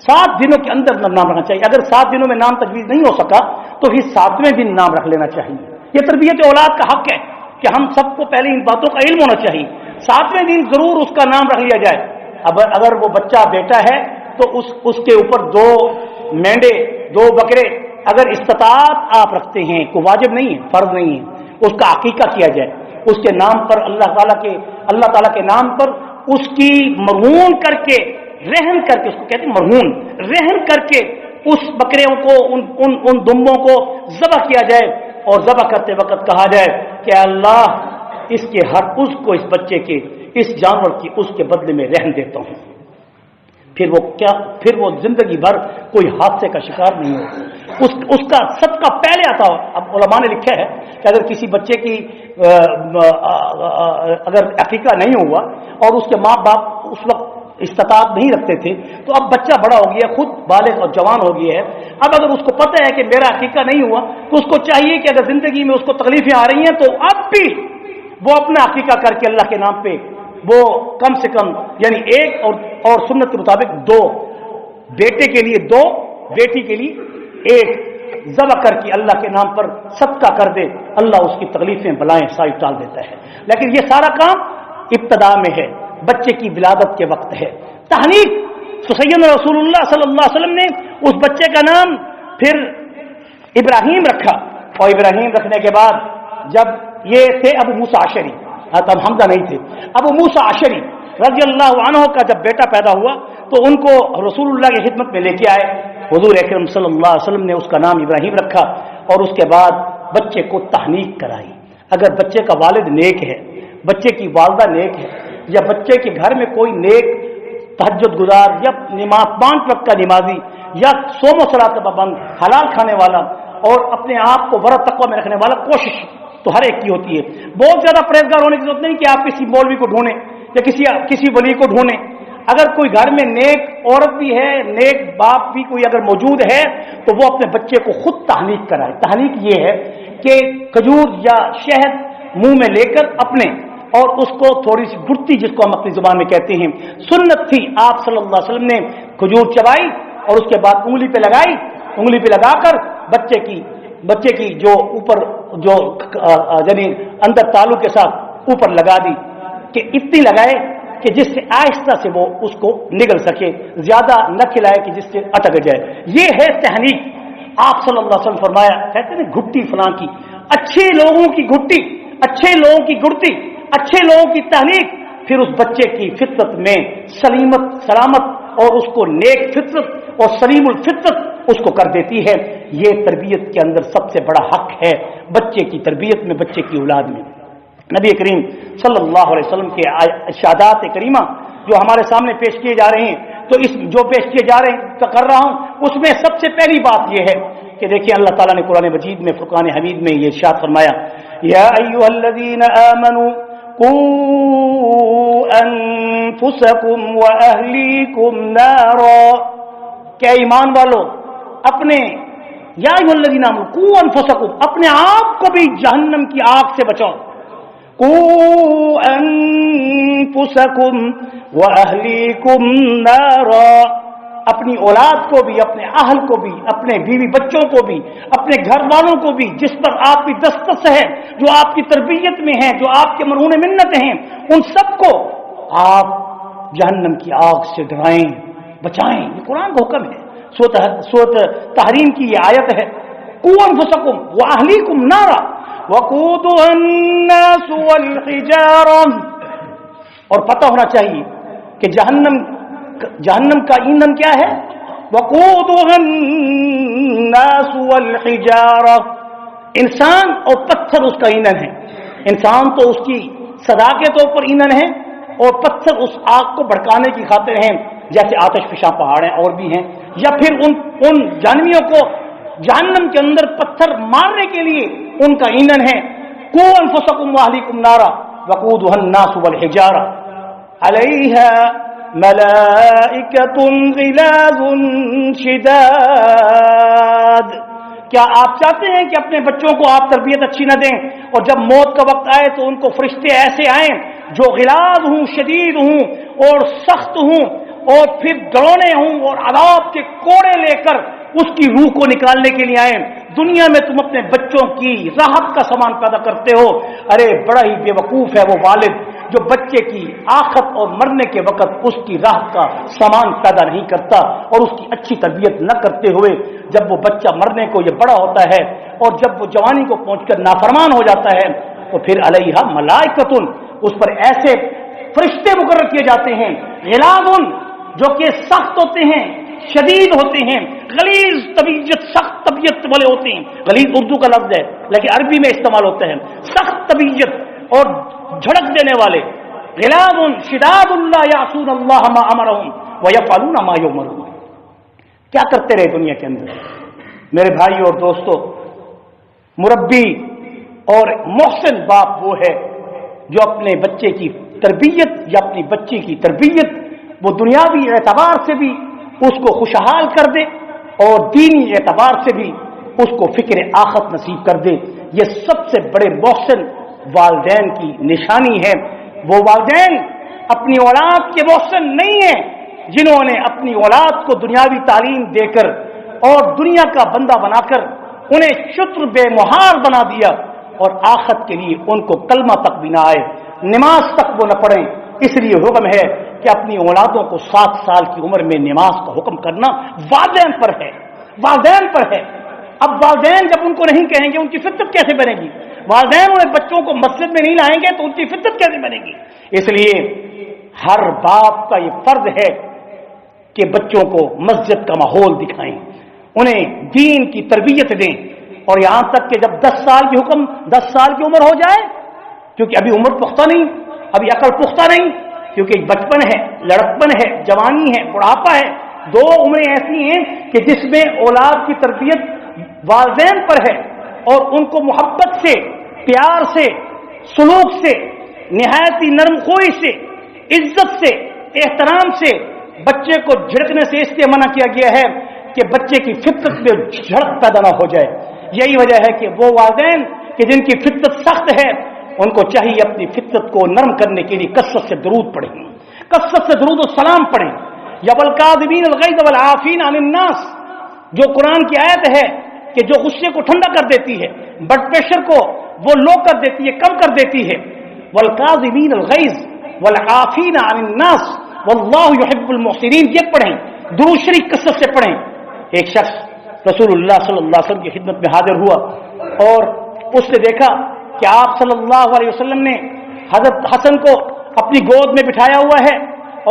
7 دنوں کے اندر نام رکھنا چاہیے. اگر 7 دنوں میں نام تجویز نہیں ہو سکا تو پھر 7ویں دن نام رکھ لینا چاہیے. یہ تربیت اولاد کا حق ہے کہ ہم سب کو پہلے ان باتوں کا علم ہونا چاہیے. 7ویں دن ضرور اس کا نام رکھ لیا جائے. اگر وہ بچہ بیٹا ہے تو اس کے اوپر 2 مینڈے 2 بکرے اگر استطاعت آپ رکھتے ہیں, کوئی واجب نہیں ہے, فرض نہیں ہے, اس کا عقیقہ کیا جائے. اس کے نام پر اللہ تعالیٰ کے نام پر اس کی مرہون کر کے رحم کر کے, اس کو کہتے ہیں مرہون, رحم کر کے اس بکریوں کو ان دمبوں کو ذبح کیا جائے اور ذبح کرتے وقت کہا جائے کہ اللہ اس کے ہر اس کو اس بچے کے اس جانور کی اس کے بدلے میں رحم دیتا ہوں. پھر وہ زندگی بھر کوئی حادثے کا شکار نہیں ہوتا. اس کا صدقہ پہلے آتا ہو. اب علماء نے لکھا ہے کہ اگر کسی بچے کی اگر عقیقہ نہیں ہوا اور اس کے ماں باپ اس وقت استطاعت نہیں رکھتے تھے تو اب بچہ بڑا ہو گیا, خود بالغ اور جوان ہو گیا ہے. اب اگر اس کو پتہ ہے کہ میرا عقیقہ نہیں ہوا تو اس کو چاہیے کہ اگر زندگی میں اس کو تکلیفیں آ رہی ہیں تو اب بھی وہ اپنا عقیقہ کر کے اللہ کے نام پہ وہ کم سے کم یعنی 1 اور سنت کے مطابق 2 بیٹے کے لیے 2 بیٹی کے لیے 1 ذبح کر کے اللہ کے نام پر صدقہ کر دے. اللہ اس کی تکلیفیں بلائیں ساری ٹال دیتا ہے. لیکن یہ سارا کام ابتدا میں ہے, بچے کی ولادت کے وقت ہے. تحنیک سیدنا رسول اللہ صلی اللہ علیہ وسلم نے اس بچے کا نام پھر ابراہیم رکھا, اور ابراہیم رکھنے کے بعد جب یہ تھے ابو موسیٰ عشری, تب حمزہ نہیں تھے, ابو موسیٰ عشری رضی اللہ عنہ کا جب بیٹا پیدا ہوا تو ان کو رسول اللہ کی خدمت میں لے کے آئے. حضور اکرم صلی اللہ علیہ وسلم نے اس کا نام ابراہیم رکھا اور اس کے بعد بچے کو تحنیک کرائی. اگر بچے کا والد نیک ہے, بچے کی والدہ نیک ہے, یا بچے کے گھر میں کوئی نیک تہجد گزار یا نماز 5 وقت کا نمازی یا صوم و صلاۃ کا پابند حلال کھانے والا اور اپنے آپ کو ورع تقوی میں رکھنے والا, کوشش تو ہر ایک کی ہوتی ہے. بہت زیادہ پرہیزگار ہونے کی ضرورت نہیں کہ آپ کسی مولوی کو ڈھونڈیں یا کسی ولی کو ڈھونڈیں. اگر کوئی گھر میں نیک عورت بھی ہے, نیک باپ بھی کوئی اگر موجود ہے تو وہ اپنے بچے کو خود تحنیک کرائے. تحنیک یہ ہے کہ کھجور یا شہد منہ میں لے کر اپنے اور اس کو تھوڑی سی گڑتی, جس کو ہم اپنی زبان میں کہتے ہیں, سنت تھی آپ صلی اللہ علیہ وسلم نے کھجور چبائی اور اس کے بعد انگلی پہ لگائی, انگلی پہ لگا کر بچے کی جو اوپر جو یعنی اندر تالو کے ساتھ اوپر لگا دی, کہ اتنی لگائے کہ جس سے آہستہ سے وہ اس کو نگل سکے, زیادہ نہ کھلائے کہ جس سے اٹک جائے. یہ ہے تحنیک. آپ صلی اللہ علیہ وسلم فرمایا, کہتے ہیں گھٹی فلاں کی, اچھے لوگوں کی گھٹی, اچھے لوگوں کی گڑتی, اچھے لوگوں کی تحنیک پھر اس بچے کی فطرت میں سلامت اور اس کو نیک فطرت اور سلیم الفطرت اس کو کر دیتی ہے. یہ تربیت کے اندر سب سے بڑا حق ہے, بچے کی تربیت میں, بچے کی اولاد میں. نبی کریم صلی اللہ علیہ وسلم کے ارشادات کریمہ جو ہمارے سامنے پیش کیے جا رہے ہیں, تو اس جو پیش کیے جا رہے ہیں کر رہا ہوں اس میں سب سے پہلی بات یہ ہے کہ دیکھیں اللہ تعالیٰ نے قرآن مجید میں فرقان حمید میں یہ ارشاد فرمایا, یا ایھا الذین آمنوا قوا انفسکم واہلیکم نارا, کہ ایمان والو اپنے, یا ایھا الذین آمنوا قوا انفسکم, اپنے آپ کو بھی جہنم کی آگ سے بچاؤ. قوا انفسکم واہلیکم نارا, اپنی اولاد کو بھی, اپنے اہل کو بھی, اپنے بیوی بچوں کو بھی, اپنے گھر والوں کو بھی, جس پر آپ کی دستخط ہے, جو آپ کی تربیت میں ہیں, جو آپ کے مرہون منت ہیں, ان سب کو آپ جہنم کی آگ سے ڈرائیں, بچائیں. یہ قرآن کا حکم ہے. سورۃ تحریم کی یہ آیت ہے. قوا انفسکم واہلیکم نارا وقودها الناس والحجارہ, اور پتہ ہونا چاہیے کہ جہنم کا ایندھن کیا ہے؟ وقودها الناس والحجارہ، انسان اور پتھر اس کا ایندھن ہے۔ انسان تو اس کی صدا کے طور پر ایندھن ہے، اور پتھر اس آگ کو بھڑکانے کی خاطر ہیں، جیسے آتش فشاں پہاڑ ہیں اور بھی ہیں، یا پھر ان جہنمیوں کو جہنم کے اندر پتھر مارنے کے لیے ان کا ایندھن ہے۔ قوا انفسکم واہلیکم نارا وقودها الناس والحجارہ علیہا ملائکۃ غلاظ شداد۔ کیا آپ چاہتے ہیں کہ اپنے بچوں کو آپ تربیت اچھی نہ دیں، اور جب موت کا وقت آئے تو ان کو فرشتے ایسے آئیں جو غلاظ ہوں، شدید ہوں اور سخت ہوں، اور پھر ڈرونے ہوں اور عذاب کے کوڑے لے کر اس کی روح کو نکالنے کے لیے آئیں؟ دنیا میں تم اپنے بچوں کی راحت کا سامان پیدا کرتے ہو۔ ارے بڑا ہی بے وقوف ہے وہ والد جو بچے کی آخرت اور مرنے کے وقت اس کی راحت کا سامان پیدا نہیں کرتا، اور اس کی اچھی تربیت نہ کرتے ہوئے جب وہ بچہ مرنے کو یہ بڑا ہوتا ہے اور جب وہ جوانی کو پہنچ کر نافرمان ہو جاتا ہے تو پھر علیہا ملائکۃ، اس پر ایسے فرشتے مقرر کیے جاتے ہیں، غلاظ جو کہ سخت ہوتے ہیں، شدید ہوتے ہیں، غلیظ طبیعت، سخت طبیعت والے ہوتے ہیں۔ غلیظ اردو کا لفظ ہے لیکن عربی میں استعمال ہوتا ہے، سخت طبیعت اور جھڑک دینے والے۔ غلاظ شداد لا یعصون اللہ ما امرهم ویفعلون ما یؤمرون۔ کیا کرتے رہے دنیا کے اندر میرے بھائی اور دوستو؟ مربی اور محسن باپ وہ ہے جو اپنے بچے کی تربیت یا اپنی بچی کی تربیت وہ دنیاوی اعتبار سے بھی اس کو خوشحال کر دے اور دینی اعتبار سے بھی اس کو فکر آخرت نصیب کر دے۔ یہ سب سے بڑے محسن والدین کی نشانی ہے۔ وہ والدین اپنی اولاد کے محسن نہیں ہیں جنہوں نے اپنی اولاد کو دنیاوی تعلیم دے کر اور دنیا کا بندہ بنا کر انہیں شتر بے مہار بنا دیا، اور آخرت کے لیے ان کو کلمہ تک بھی نہ آئے، نماز تک وہ نہ پڑھیں۔ اس لیے حکم ہے کہ اپنی اولادوں کو 7 سال کی عمر میں نماز کا حکم کرنا والدین پر ہے، والدین پر ہے۔ اب والدین جب ان کو نہیں کہیں گے ان کی فطرت کیسے بنے گی؟ والدین انہیں بچوں کو مسجد میں نہیں لائیں گے تو ان کی فطرت کیسے بنے گی؟ اس لیے ہر باپ کا یہ فرض ہے کہ بچوں کو مسجد کا ماحول دکھائیں، انہیں دین کی تربیت دیں، اور یہاں تک کہ جب 10 سال کی عمر ہو جائے، کیونکہ ابھی عمر پختہ نہیں، ابھی عقل پختہ نہیں، کیونکہ بچپن ہے، لڑکپن ہے، جوانی ہے، بڑھاپا ہے، 2 عمریں ایسی ہیں کہ جس میں اولاد کی تربیت والدین پر ہے، اور ان کو محبت سے، پیار سے، سلوک سے، نہایت ہی نرم خوئی سے، عزت سے، احترام سے بچے کو جھڑکنے سے اس لیے منع کیا گیا ہے کہ بچے کی فطرت میں جھڑک پیدا نہ ہو جائے۔ یہی وجہ ہے کہ وہ والدین کہ جن کی فطرت سخت ہے ان کو چاہیے اپنی فطرت کو نرم کرنے کے لیے کثرت سے درود پڑھیں، کثرت سے درود و سلام پڑھیں۔ یا والکاظمین الغیظ والعافین عن الناس، جو قرآن کی آیت ہے کہ جو غصے کو ٹھنڈا کر دیتی ہے، بلڈ پریشر کو وہ لو کر دیتی ہے، کم کر دیتی ہے۔ والکاظمین الغیظ والعافین عن الناس واللہ یحب المحسنین، یہ پڑھیں، درود شریف کثرت سے پڑھیں۔ ایک شخص رسول اللہ صلی اللہ علیہ وسلم کی خدمت میں حاضر ہوا اور اس نے دیکھا کہ آپ صلی اللہ علیہ وسلم نے حضرت حسن کو اپنی گود میں بٹھایا ہوا ہے،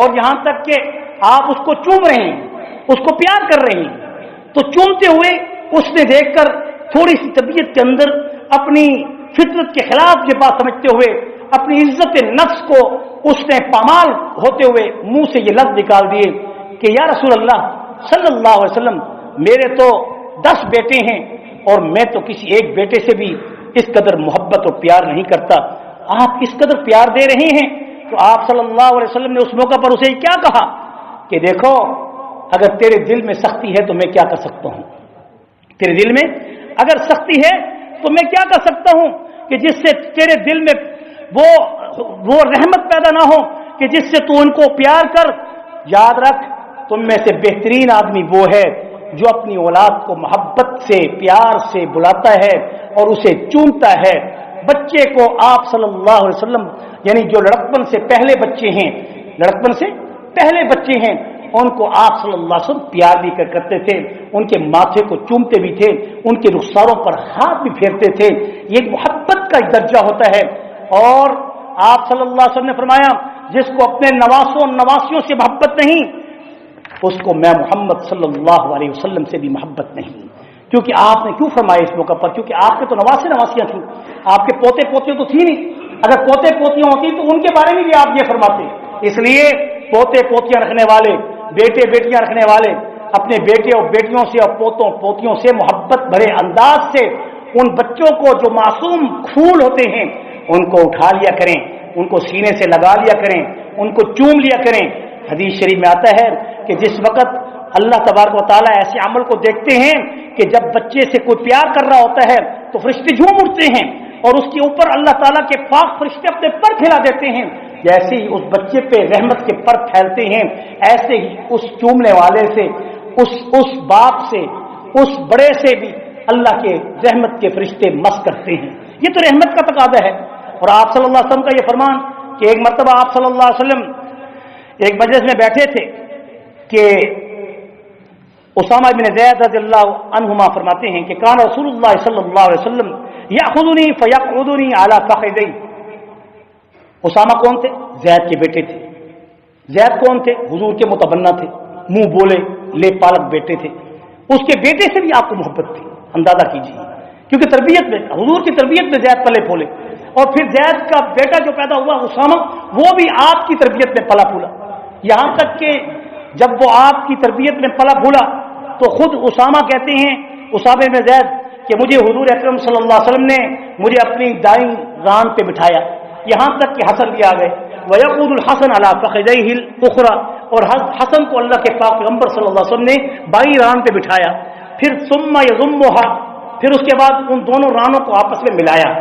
اور یہاں تک کہ آپ اس کو چوم رہے ہیں، اس کو پیار کر رہے ہیں۔ تو چومتے ہوئے اس نے دیکھ کر تھوڑی سی طبیعت کے اندر اپنی فطرت کے خلاف یہ بات سمجھتے ہوئے اپنی عزت نفس کو اس نے پامال ہوتے ہوئے منہ سے یہ لفظ نکال دیے کہ یا رسول اللہ صلی اللہ علیہ وسلم، میرے تو 10 بیٹے ہیں اور میں تو کسی ایک بیٹے سے بھی اس قدر محبت اور پیار نہیں کرتا، آپ اس قدر پیار دے رہے ہیں۔ تو آپ صلی اللہ علیہ وسلم نے اس موقع پر اسے کیا کہا کہ دیکھو اگر تیرے دل میں سختی ہے تو میں کیا کر سکتا ہوں، تیرے دل میں اگر سختی ہے تو میں کیا کر سکتا ہوں کہ جس سے تیرے دل میں وہ رحمت پیدا نہ ہو کہ جس سے تو ان کو پیار کر۔ یاد رکھ تم میں سے بہترین آدمی وہ ہے جو اپنی اولاد کو محبت سے، پیار سے بلاتا ہے اور اسے چومتا ہے۔ بچے کو آپ صلی اللہ علیہ وسلم یعنی جو لڑکپن سے پہلے بچے ہیں، لڑکپن سے پہلے بچے ہیں، ان کو آپ صلی اللہ علیہ وسلم پیار بھی کرتے تھے، ان کے ماتھے کو چومتے بھی تھے، ان کے رخساروں پر ہاتھ بھی پھیرتے تھے۔ یہ محبت کا ایک درجہ ہوتا ہے۔ اور آپ صلی اللہ علیہ وسلم نے فرمایا جس کو اپنے نواسوں نواسیوں سے محبت نہیں اس کو میں محمد صلی اللہ علیہ وسلم سے بھی محبت نہیں. کیونکہ آپ نے کیوں فرمایا اس موقع پر؟ کیونکہ آپ کے تو نواسیاں تھیں، آپ کے پوتے پوتیاں تو تھی نہیں. اگر پوتے پوتیاں ہوتی تو ان کے بارے میں بھی آپ یہ فرماتے. اس لیے پوتے پوتیاں رکھنے والے، بیٹے بیٹیاں رکھنے والے اپنے بیٹے اور بیٹیوں سے اور پوتوں پوتیوں سے محبت بھرے انداز سے ان بچوں کو جو معصوم پھول ہوتے ہیں ان کو اٹھا لیا کریں، ان کو سینے سے لگا لیا کریں، ان کو چوم لیا کریں. حدیث شریف میں آتا ہے کہ جس وقت اللہ تبارک و تعالیٰ ایسے عمل کو دیکھتے ہیں کہ جب بچے سے کوئی پیار کر رہا ہوتا ہے تو فرشتے جھوم اٹھتے ہیں اور اس کے اوپر اللہ تعالیٰ کے پاک فرشتے اپنے پر پھیلا دیتے ہیں. جیسے ہی اس بچے پہ رحمت کے پر پھیلتے ہیں ایسے ہی اس چومنے والے سے، اس باپ سے، اس بڑے سے بھی اللہ کے رحمت کے فرشتے مس کرتے ہیں. یہ تو رحمت کا تقاضا ہے. اور آپ صلی اللہ علیہ وسلم کا یہ فرمان کہ ایک مرتبہ آپ صلی اللہ علیہ وسلم ایک مجلس میں بیٹھے تھے کہ اسامہ بن زید رضی اللہ عنہما فرماتے ہیں کہ کان رسول اللہ صلی اللہ علیہ وسلم یاخذنی فیقعدنی علی فخذی. اسامہ کون تھے؟ زید کے بیٹے تھے. زید کون تھے؟ حضور کے متبنہ تھے، منہ بولے لے پالک بیٹے تھے. اس کے بیٹے سے بھی آپ کو محبت تھی، اندازہ کیجیے. کیونکہ تربیت میں، حضور کی تربیت میں زید پلے پھولے، اور پھر زید کا بیٹا جو پیدا ہوا اسامہ، وہ بھی آپ کی تربیت میں پلا پھولا. یہاں تک کہ جب وہ آپ کی تربیت میں پلا پھولا تو خود اسامہ کہتے ہیں، اسامہ بن زید، کہ مجھے حضور اکرم صلی اللہ علیہ وسلم نے مجھے اپنی دائیں ران پہ بٹھایا، یہاں تک کہ حسن بھی آ گئے. وَيَقُودُ الْحَسَنَ عَلَىٰ فَخِذَيْهِ الْأُخْرَىٰ، اور حسن کو اللہ کے پاک پیغمبر صلی اللہ علیہ وسلم نے بائیں ران پہ بٹھایا. پھر ثُمَّ يَضُمُّهَا، پھر اس کے بعد ان دونوں رانوں کو آپس میں ملایا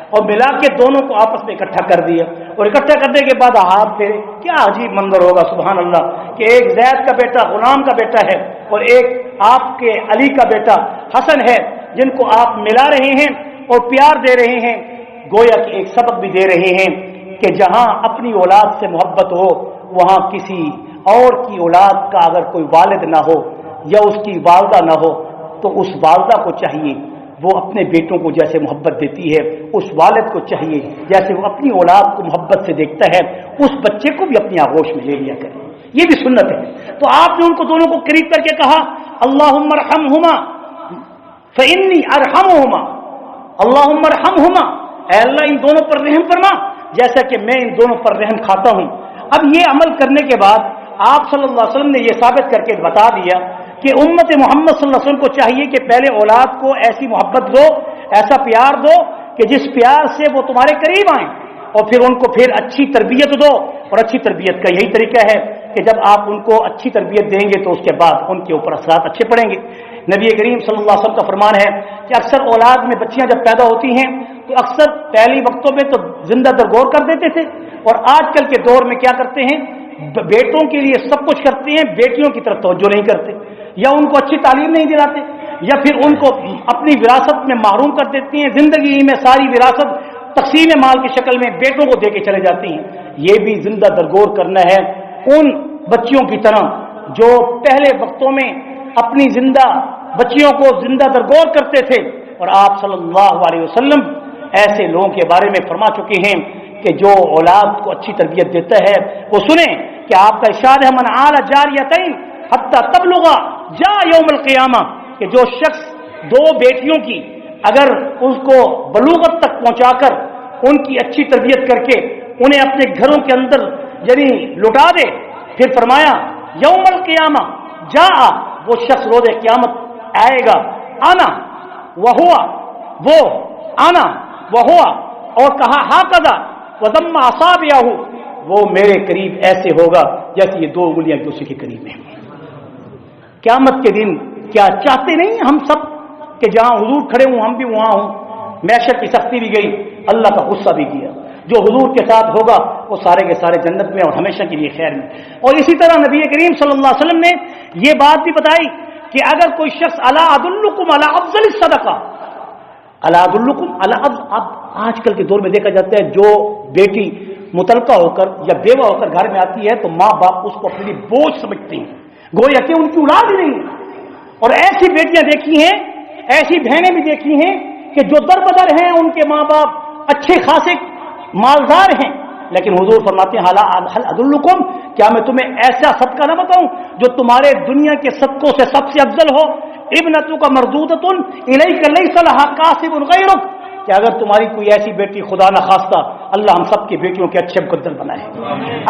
اور ملا کے دونوں کو آپس میں اکٹھا کر دیا. اور اکٹھا کرنے کے بعد ہاتھ پھیرے. کیا عجیب منظر ہوگا سبحان اللہ کہ ایک زید کا بیٹا غلام کا بیٹا ہے اور ایک آپ کے علی کا بیٹا حسن ہے، جن کو آپ ملا رہے ہیں اور پیار دے رہے ہیں. گویا کہ ایک سبق بھی دے رہے ہیں کہ جہاں اپنی اولاد سے محبت ہو وہاں کسی اور کی اولاد کا اگر کوئی والد نہ ہو یا اس کی والدہ نہ ہو تو اس والدہ کو چاہیے وہ اپنے بیٹوں کو جیسے محبت دیتی ہے اس والد کو چاہیے جیسے وہ اپنی اولاد کو محبت سے دیکھتا ہے اس بچے کو بھی اپنی آغوش میں لے لیا کرے. یہ بھی سنت ہے. تو آپ نے ان کو دونوں کو قریب کر کے کہا اللہم ارحمہما فانی ارحمہما، اللہم ارحمہما، اے اللہ ان دونوں پر رحم فرما جیسا کہ میں ان دونوں پر رحم کھاتا ہوں. اب یہ عمل کرنے کے بعد آپ صلی اللہ علیہ وسلم نے یہ ثابت کر کے بتا دیا کہ امت محمد صلی اللہ علیہ وسلم کو چاہیے کہ پہلے اولاد کو ایسی محبت دو، ایسا پیار دو کہ جس پیار سے وہ تمہارے قریب آئیں، اور پھر ان کو پھر اچھی تربیت دو. اور اچھی تربیت کا یہی طریقہ ہے کہ جب آپ ان کو اچھی تربیت دیں گے تو اس کے بعد ان کے اوپر اثرات اچھے پڑیں گے. نبی کریم صلی اللہ علیہ وسلم کا فرمان ہے کہ اکثر اولاد میں بچیاں جب پیدا ہوتی ہیں تو اکثر پہلی وقتوں میں تو زندہ درگور کر دیتے تھے، اور آج کل کے دور میں کیا کرتے ہیں، بیٹوں کے لیے سب کچھ کرتے ہیں، بیٹیوں کی طرف توجہ نہیں کرتے، یا ان کو اچھی تعلیم نہیں دلاتے، یا پھر ان کو اپنی وراثت میں محروم کر دیتی ہیں. زندگی میں ساری وراثت تقسیم مال کی شکل میں بیٹوں کو دے کے چلے جاتی ہیں. یہ بھی زندہ درگور کرنا ہے ان بچیوں کی طرح جو پہلے وقتوں میں اپنی زندہ بچیوں کو زندہ درگور کرتے تھے. اور آپ صلی اللہ علیہ وسلم ایسے لوگوں کے بارے میں فرما چکے ہیں کہ جو اولاد کو اچھی تربیت دیتا ہے وہ سنیں کہ آپ کا ارشاد ہے من آل جاریتین حتی تبلغ جا یوم القیامہ، کہ جو شخص دو بیٹیوں کی اگر اس کو بلوغت تک پہنچا کر ان کی اچھی تربیت کر کے انہیں اپنے گھروں کے اندر یعنی لٹا دے، پھر فرمایا یوم القیامہ جا، وہ شخص روز قیامت آئے گا، آنا وہ ہوا، وہ آنا وہ ہوا، اور کہا ہاکذا وضم اصابعہ، وہ میرے قریب ایسے ہوگا جیسے یہ دو انگلیاں ایک دوسرے کے قریب ہیں. قیامت کے دن کیا چاہتے نہیں ہم سب کہ جہاں حضور کھڑے ہوں ہم بھی وہاں ہوں. معیشت کی سختی بھی گئی، اللہ کا غصہ بھی کیا. جو حضور کے ساتھ ہوگا وہ سارے کے سارے جنت میں اور ہمیشہ کے لیے خیر میں. اور اسی طرح نبی کریم صلی اللہ علیہ وسلم نے یہ بات بھی بتائی کہ اگر کوئی شخص الا ادلکم علی افضل الصدقہ، الا ادلکم علی اب آج کل کے دور میں دیکھا جاتا ہے جو بیٹی متعلقہ ہو کر یا بیوہ ہو کر گھر میں آتی ہے تو ماں باپ اس کو اپنے لیے بوجھ سمجھتے ہیں، گویا کہ ان کی اولاد ہی نہیں. اور ایسی بیٹیاں دیکھی ہیں، ایسی بہنیں بھی دیکھی ہیں کہ جو در بدر ہیں، ان کے ماں باپ اچھے خاصے مالدار ہیں لیکن حضور فرماتے ہیں ہل ادلکم، کیا میں تمہیں ایسا صدقہ نہ بتاؤں جو تمہارے دنیا کے صدقوں سے سب سے افضل ہو؟ ابنتک مردودۃ الیک لیس لها کاسب غیرک، کہ اگر تمہاری کوئی ایسی بیٹی، خدا نہ خواستہ، اللہ ہم سب کی بیٹیوں کے اچھے مقدر بنائے،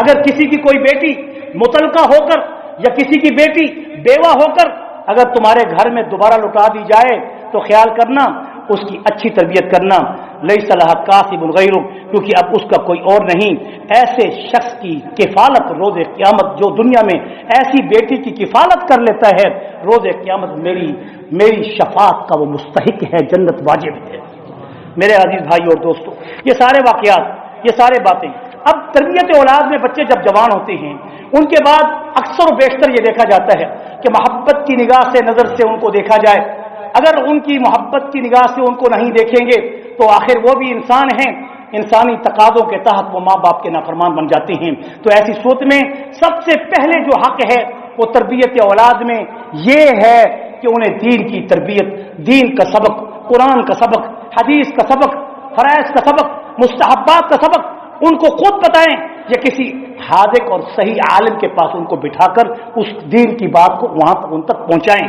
اگر کسی کی کوئی بیٹی مطلقہ ہو کر یا کسی کی بیٹی بیوہ ہو کر اگر تمہارے گھر میں دوبارہ لوٹا دی جائے تو خیال کرنا، اس کی اچھی تربیت کرنا، لیس لها کاسب غیرک، کیونکہ اب اس کا کوئی اور نہیں۔ ایسے شخص کی کفالت روز قیامت، جو دنیا میں ایسی بیٹی کی کفالت کر لیتا ہے، روز قیامت میری شفاعت کا وہ مستحق ہے، جنت واجب ہے۔ میرے عزیز بھائی اور دوستو، یہ سارے واقعات، یہ سارے باتیں، اب تربیت اولاد میں بچے جب جوان ہوتے ہیں ان کے بعد اکثر و بیشتر یہ دیکھا جاتا ہے کہ محبت کی نگاہ سے، نظر سے ان کو دیکھا جائے۔ اگر ان کی محبت کی نگاہ سے ان کو نہیں دیکھیں گے تو آخر وہ بھی انسان ہیں، انسانی تقاضوں کے تحت وہ ماں باپ کے نافرمان بن جاتے ہیں۔ تو ایسی صورت میں سب سے پہلے جو حق ہے وہ تربیت اولاد میں یہ ہے کہ انہیں دین کی تربیت، دین کا سبق، قرآن کا سبق، حدیث کا سبق، فرائض کا سبق، مستحبات کا سبق ان کو خود بتائیں یا کسی حاذق اور صحیح عالم کے پاس ان کو بٹھا کر اس دین کی بات کو وہاں تک ان تک پہنچائیں۔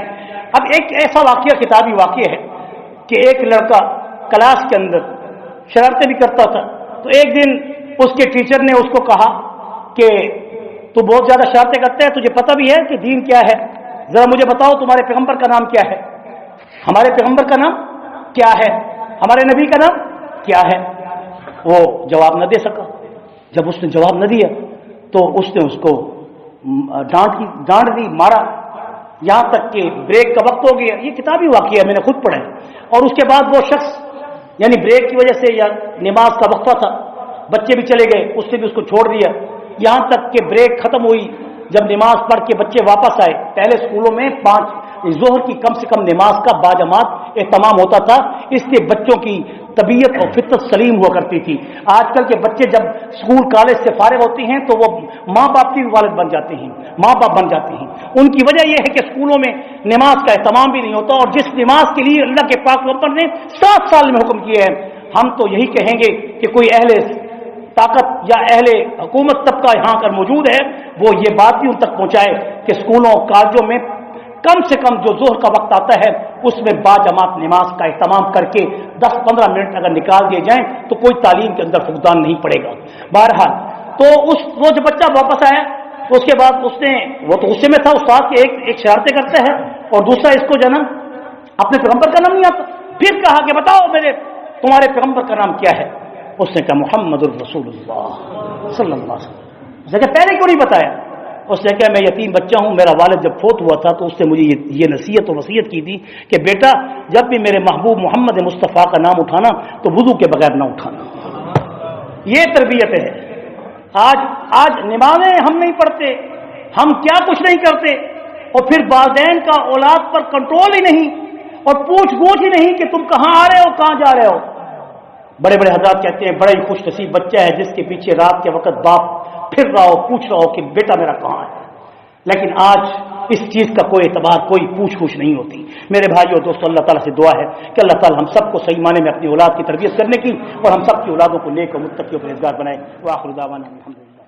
اب ایک ایسا واقعہ، کتابی واقعہ ہے کہ ایک لڑکا کلاس کے اندر شرارتیں بھی کرتا تھا، تو ایک دن اس کے ٹیچر نے اس کو کہا کہ تو بہت زیادہ شرارتیں کرتا ہے، تجھے پتہ بھی ہے کہ دین کیا ہے؟ ذرا مجھے بتاؤ تمہارے پیغمبر کا نام کیا ہے؟ ہمارے پیغمبر کا نام کیا ہے؟ ہمارے نبی کا نام کیا ہے؟ وہ جواب نہ دے سکا۔ جب اس نے جواب نہ دیا تو اس نے اس کو ڈانٹ دی، مارا، یہاں تک کہ بریک کا وقت ہو گیا۔ یہ کتابی واقعہ ہے، میں نے خود پڑھا ہے۔ اور اس کے بعد وہ شخص، یعنی بریک کی وجہ سے یا نماز کا وقفہ تھا، بچے بھی چلے گئے، اس نے بھی اس کو چھوڑ دیا، یہاں تک کہ بریک ختم ہوئی۔ جب نماز پڑھ کے بچے واپس آئے، پہلے اسکولوں میں 5 ظہر کی کم سے کم نماز کا باجماعت اہتمام ہوتا تھا، اس لیے بچوں کی طبیعت اور فطرت سلیم ہوا کرتی تھی۔ آج کل کے بچے جب اسکول کالج سے فارغ ہوتے ہیں تو وہ ماں باپ کی بھی والد بن جاتے ہیں، ماں باپ بن جاتے ہیں۔ ان کی وجہ یہ ہے کہ اسکولوں میں نماز کا اہتمام بھی نہیں ہوتا، اور جس نماز کے لیے اللہ کے پاک پیغمبر نے 7 سال میں حکم کیا ہے، ہم تو یہی کہیں گے کہ کوئی اہل طاقت یا اہل حکومت طبقہ یہاں کر موجود ہے، وہ یہ بات بھی ان تک پہنچائے کہ اسکولوں کالجوں میں کم سے کم جو ظہر کا وقت آتا ہے اس میں باجماعت نماز کا اہتمام کر کے 10-15 منٹ اگر نکال دیے جائیں تو کوئی تعلیم کے اندر فقدان نہیں پڑے گا۔ بہرحال تو وہ جو بچہ واپس آیا اس کے بعد اس نے، وہ تو غصے میں تھا، استاد کے ایک شرارتیں کرتا ہے اور دوسرا اس کو جنم اپنے پیغمبر کا نام نہیں آتا، پھر کہا کہ بتاؤ تمہارے پیغمبر کا نام کیا ہے؟ اس نے کہا محمد الرسول اللہ صلی اللہ علیہ وسلم۔ اس نے کہا پہلے کیوں نہیں بتایا؟ اس نے کہا میں یتیم بچہ ہوں، میرا والد جب فوت ہوا تھا تو اس نے مجھے یہ نصیحت و وصیت کی تھی کہ بیٹا جب بھی میرے محبوب محمد مصطفیٰ کا نام اٹھانا تو وضو کے بغیر نہ اٹھانا۔ یہ تربیت ہے۔ آج نمازیں ہم نہیں پڑھتے، ہم کیا کچھ نہیں کرتے، اور پھر والدین کا اولاد پر کنٹرول ہی نہیں اور پوچھ گچھ ہی نہیں کہ تم کہاں آ رہے ہو، کہاں جا رہے ہو۔ بڑے بڑے حضرات کہتے ہیں بڑا ہی خوش نصیب بچہ ہے جس کے پیچھے رات کے وقت باپ پھر رہا ہو، پوچھ رہا ہو کہ بیٹا میرا کہاں ہے۔ لیکن آج اس چیز کا کوئی اعتبار، کوئی پوچھ گچھ نہیں ہوتی۔ میرے بھائیو اور دوستو، اللہ تعالیٰ سے دعا ہے کہ اللہ تعالیٰ ہم سب کو صحیح معنی میں اپنی اولاد کی تربیت کرنے کی اور ہم سب کی اولادوں کو نیک و متقی و پرہیزگار بنائے۔ وآخر دعوانا الحمدللہ۔